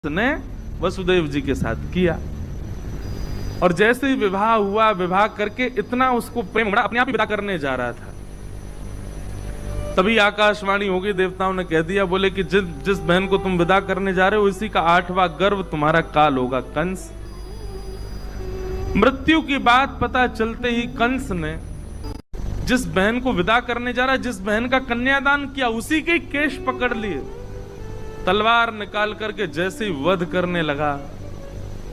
ने वसुदेव जी के साथ किया। और जैसे ही विवाह हुआ, विवाह करके इतना उसको प्रेम बड़ा, अपने आप ही विदा करने जा रहा था, तभी आकाशवाणी हो गई, देवताओं ने कह दिया, बोले कि जिस बहन को तुम विदा करने जा रहे हो इसी का 8वां गर्भ तुम्हारा काल होगा कंस। मृत्यु की बात पता चलते ही कंस ने जिस बहन को विदा करने जा रहा है, जिस बहन का कन्यादान किया, उसी के केश पकड़ लिए, तलवार निकाल करके जैसे ही वध करने लगा,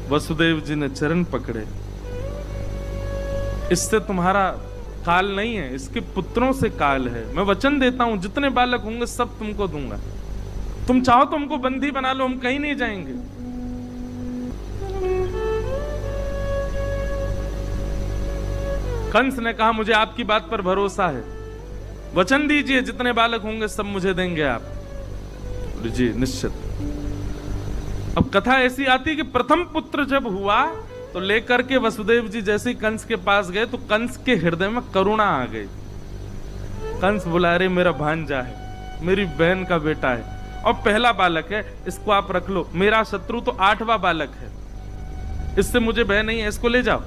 वसुदेव जी ने चरण पकड़े, इससे तुम्हारा काल नहीं है, इसके पुत्रों से काल है। मैं वचन देता हूं जितने बालक होंगे सब तुमको दूंगा, तुम चाहो तो हमको बंदी बना लो, हम कहीं नहीं जाएंगे। कंस ने कहा मुझे आपकी बात पर भरोसा है, वचन दीजिए जितने बालक होंगे सब मुझे देंगे आप। जी निश्चित। अब कथा ऐसी आती कि प्रथम पुत्र जब हुआ तो लेकर के वसुदेव जी जैसे ही कंस के पास गए तो कंस के हृदय में करुणा आ गई। कंस बोला, अरे मेरा भांजा है, मेरी बहन का बेटा है और पहला बालक है, इसको आप रख लो। मेरा शत्रु तो 8वां बालक है, इससे मुझे भय नहीं है, इसको ले जाओ।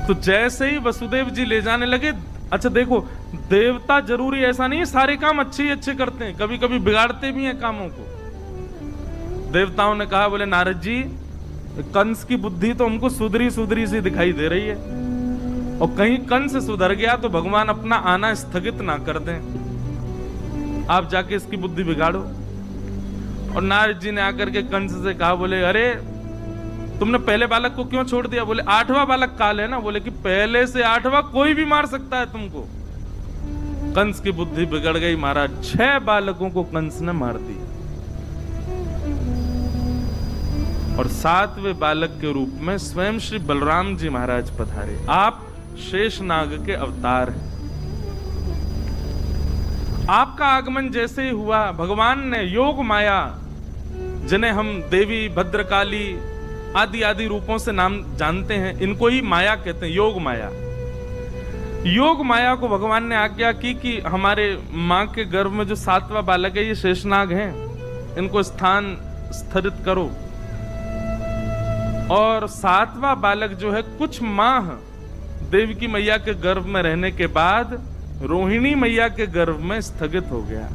तो जैसे ही वसुदेव जी ले जाने लगे, अच्छा देखो, देवता जरूरी ऐसा नहीं है सारे काम अच्छे ही अच्छे करते हैं, कभी कभी बिगाड़ते भी हैं कामों को। देवताओं ने कहा, बोले नारद जी, कंस की बुद्धि तो हमको सुधरी सुधरी सी दिखाई दे रही है, और कहीं कंस सुधर गया तो भगवान अपना आना स्थगित ना कर दें, आप जाके इसकी बुद्धि बिगाड़ो। और नारद जी ने आकर के कंस से कहा, बोले अरे तुमने पहले बालक को क्यों छोड़ दिया? बोले 8वां बालक काल है ना। बोले कि पहले से 8वां कोई भी मार सकता है तुमको। कंस की बुद्धि बिगड़ गई महाराज, 6 बालकों को कंस ने मार दिया और 7वें बालक के रूप में स्वयं श्री बलराम जी महाराज पधारे। आप शेषनाग के अवतार हैं। आपका आगमन जैसे ही हुआ, भगवान ने योग माया, जिन्हें हम देवी, भद्रकाली आदि आदि रूपों से नाम जानते हैं, इनको ही माया कहते हैं, योग माया। योग माया को भगवान ने आज्ञा की कि हमारे मां के गर्भ में जो 7वां बालक है ये शेषनाग हैं, इनको स्थान स्थिरित करो। और 7वां बालक जो है कुछ माह देवकी मैया के गर्भ में रहने के बाद रोहिणी मैया के गर्भ में स्थगित हो गया।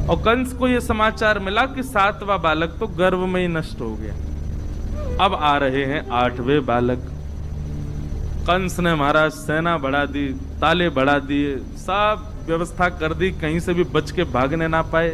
और कंस को यह समाचार मिला कि 7वां बालक तो गर्भ में ही नष्ट हो गया। अब आ रहे हैं 8वें बालक। कंस ने महाराज सेना बढ़ा दी, ताले बढ़ा दिए, सब व्यवस्था कर दी, कहीं से भी बच के भागने ना पाए।